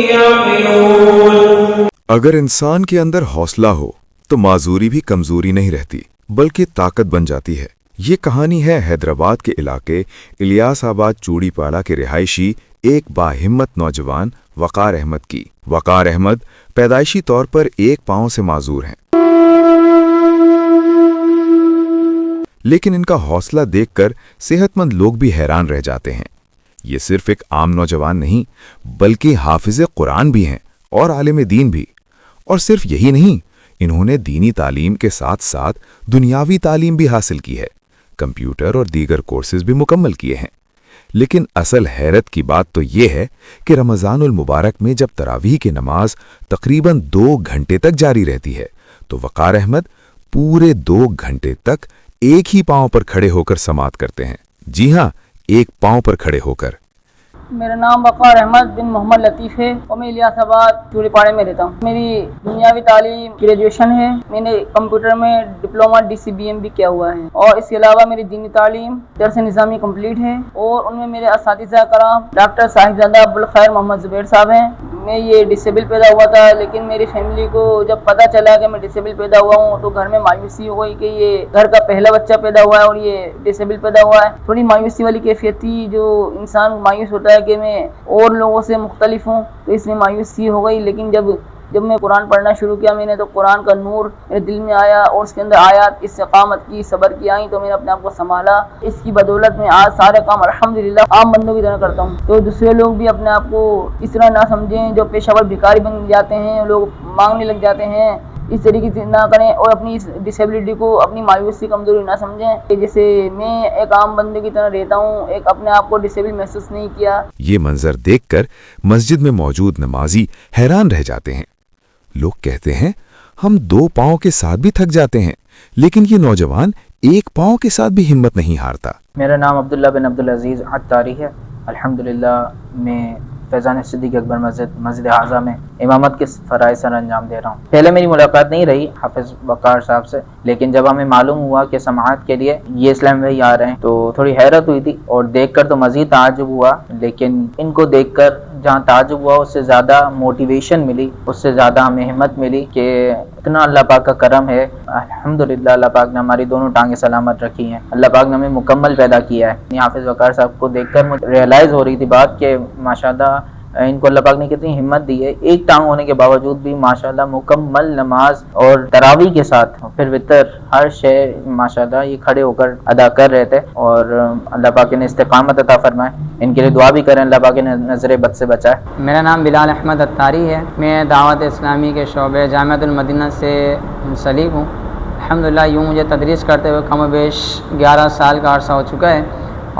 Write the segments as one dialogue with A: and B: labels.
A: يعقلون.
B: اگر انسان کے اندر حوصلہ ہو تو معذوری بھی کمزوری نہیں رہتی بلکہ طاقت بن جاتی ہے۔ یہ کہانی ہے حیدرآباد کے علاقے الیاس آباد چوڑی پاڑا کے رہائشی ایک باہمت نوجوان وقار احمد کی۔ وقار احمد پیدائشی طور پر ایک پاؤں سے معذور ہیں، لیکن ان کا حوصلہ دیکھ کر صحت مند لوگ بھی حیران رہ جاتے ہیں۔ یہ صرف ایک عام نوجوان نہیں بلکہ حافظ قرآن بھی ہیں اور عالم دین بھی۔ اور صرف یہی نہیں، انہوں نے دینی تعلیم کے ساتھ ساتھ دنیاوی تعلیم بھی حاصل کی ہے، کمپیوٹر اور دیگر کورسز بھی مکمل کیے ہیں۔ لیکن اصل حیرت کی بات تو یہ ہے کہ رمضان المبارک میں جب تراویح کی نماز تقریباً 2 گھنٹے تک جاری رہتی ہے تو وقار احمد پورے 2 گھنٹے تک ایک ہی پاؤں پر کھڑے ہو کر سماعت کرتے ہیں۔ جی ہاں، ایک پاؤں پر کھڑے ہو کر۔
C: میرا نام وقار احمد بن محمد لطیف ہے اور میں الیاس آباد چوڑی پاڑے میں رہتا ہوں۔ میری دنیاوی تعلیم گریجویشن ہے، میں نے کمپیوٹر میں ڈپلومہ DCBM بھی کیا ہوا ہے، اور اس کے علاوہ میری دینی تعلیم درس نظامی کمپلیٹ ہے، اور ان میں میرے اساتذہ کرام ڈاکٹر صاحبزادہ ابوالخیر محمد زبیر صاحب ہیں۔ میں یہ ڈسیبل پیدا ہوا تھا، لیکن میری فیملی کو جب پتہ چلا کہ میں ڈسیبل پیدا ہوا ہوں تو گھر میں مایوسی ہو گئی کہ یہ گھر کا پہلا بچہ پیدا ہوا ہے اور یہ ڈسیبل پیدا ہوا ہے۔ تھوڑی مایوسی والی کیفیت تھی، جو انسان مایوس ہوتا ہے کہ میں اور لوگوں سے مختلف ہوں، تو اس میں مایوسی ہو گئی۔ لیکن جب میں قرآن پڑھنا شروع کیا میں نے، تو قرآن کا نور میرے دل میں آیا اور اس کے اندر آیات استقامت کی، صبر کی آئیں، تو میں نے اپنے آپ کو سنبھالا۔ اس کی بدولت میں آج سارے کام الحمدللہ عام بندوں کی طرح کرتا ہوں۔ تو دوسرے لوگ بھی اپنے آپ کو اس طرح نہ سمجھیں، جو پیشہ ور بھکاری بن جاتے ہیں، لوگ مانگنے لگ جاتے ہیں، اس طریقے سے نہ کریں، اور اپنی اس ڈسیبلٹی کو اپنی مایوسی کمزوری نہ سمجھیں کہ جیسے میں ایک عام بندے کی طرح رہتا ہوں، ایک اپنے آپ کو ڈسیبل محسوس نہیں کیا۔
B: یہ منظر دیکھ کر مسجد میں موجود نمازی حیران رہ جاتے ہیں۔ لوگ کہتے ہیں ہم 2 پاؤں کے ساتھ بھی تھک جاتے ہیں، لیکن یہ نوجوان ایک پاؤں کے ساتھ بھی ہمت نہیں ہارتا۔
D: میرا نام عبداللہ بن عبدالعزیز عطاری ہے۔ الحمدللہ میں فیضان صدیق اکبر مسجد اعظم میں امامت کے فرائض سر انجام دے رہا ہوں۔ پہلے میری ملاقات نہیں رہی حافظ وقار صاحب سے، لیکن جب ہمیں معلوم ہوا کہ سماعت کے لیے یہ اسلام بھائی آ رہے ہیں تو تھوڑی حیرت ہوئی تھی، اور دیکھ کر تو مزید تعجب ہوا۔ لیکن ان کو دیکھ کر جہاں تعجب ہوا، اس سے زیادہ موٹیویشن ملی، اس سے زیادہ ہمیں ہمت ملی کہ اتنا اللہ پاک کا کرم ہے۔ الحمدللہ اللہ پاک نے ہماری دونوں ٹانگیں سلامت رکھی ہیں، اللہ پاک نے ہمیں مکمل پیدا کیا ہے۔ حافظ وقار صاحب کو دیکھ کر مجھے ریئلائز ہو رہی تھی بات کہ ماشاءاللہ ان کو اللہ پاک نے کتنی ہمت دی ہے، ایک ٹانگ ہونے کے باوجود بھی ماشاءاللہ مکمل نماز اور تراویح کے ساتھ پھر وطر ہر شے ماشاءاللہ یہ کھڑے ہو کر ادا کر رہے تھے، اور اللہ پاک نے استقامت عطا فرمائے۔ ان کے لیے دعا بھی کریں، اللہ پاک نے نظر بد سے بچائے۔
E: میرا نام بلال احمد عطاری ہے، میں دعوت اسلامی کے شعبے جامعۃ المدینہ سے منسلک ہوں۔ الحمدللہ یوں مجھے تدریس کرتے ہوئے کم و بیش 11 سال کا عرصہ ہو چکا ہے،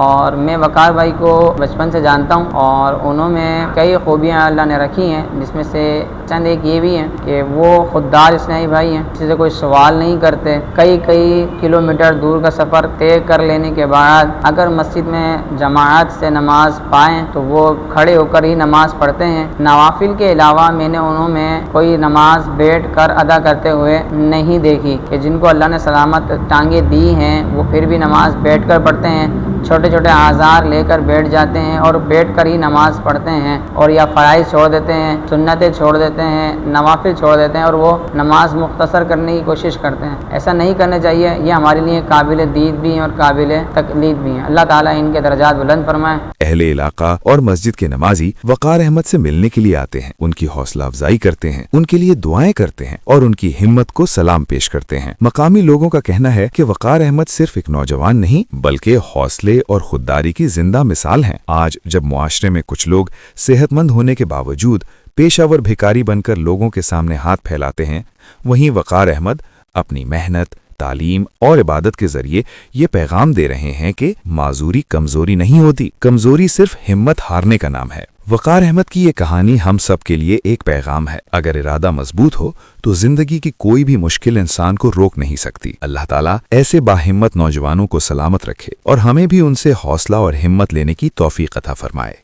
E: اور میں وقار بھائی کو بچپن سے جانتا ہوں، اور انہوں میں کئی خوبیاں اللہ نے رکھی ہیں، جس میں سے چند ایک یہ بھی ہیں کہ وہ خوددار اسلامی بھائی ہیں، کسی سے کوئی سوال نہیں کرتے۔ کئی کلومیٹر دور کا سفر طے کر لینے کے بعد اگر مسجد میں جماعت سے نماز پائیں تو وہ کھڑے ہو کر ہی نماز پڑھتے ہیں۔ نوافل کے علاوہ میں نے انہوں میں کوئی نماز بیٹھ کر ادا کرتے ہوئے نہیں دیکھی، کہ جن کو اللہ نے سلامت ٹانگیں دی ہیں وہ پھر بھی نماز بیٹھ کر پڑھتے ہیں، چھوٹے آزار لے کر بیٹھ جاتے ہیں اور بیٹھ کر ہی نماز پڑھتے ہیں، اور یا فرائض چھوڑ دیتے ہیں، سنتیں چھوڑ دیتے ہیں، نوافل چھوڑ دیتے ہیں، اور وہ نماز مختصر کرنے کی کوشش کرتے ہیں۔ ایسا نہیں کرنا چاہیے، یہ ہمارے لیے قابل دید بھی ہیں اور قابل تقلید بھی ہیں۔ اللہ تعالیٰ ان کے درجات بلند فرمائے۔
B: اہل علاقہ اور مسجد کے نمازی وقار احمد سے ملنے کے لیے آتے ہیں، ان کی حوصلہ افزائی کرتے ہیں، ان کے لیے دعائیں کرتے ہیں اور ان کی ہمت کو سلام پیش کرتے ہیں۔ مقامی لوگوں کا کہنا ہے کہ وقار احمد صرف ایک نوجوان نہیں بلکہ حوصلے اور خودداری کی زندہ مثال ہیں۔ آج جب معاشرے میں کچھ لوگ صحت مند ہونے کے باوجود پیشہ ور بھکاری بن کر لوگوں کے سامنے ہاتھ پھیلاتے ہیں، وہیں وقار احمد اپنی محنت، تعلیم اور عبادت کے ذریعے یہ پیغام دے رہے ہیں کہ معذوری کمزوری نہیں ہوتی، کمزوری صرف ہمت ہارنے کا نام ہے۔ وقار احمد کی یہ کہانی ہم سب کے لیے ایک پیغام ہے، اگر ارادہ مضبوط ہو تو زندگی کی کوئی بھی مشکل انسان کو روک نہیں سکتی۔ اللہ تعالیٰ ایسے باہمت نوجوانوں کو سلامت رکھے اور ہمیں بھی ان سے حوصلہ اور ہمت لینے کی توفیق عطا فرمائے۔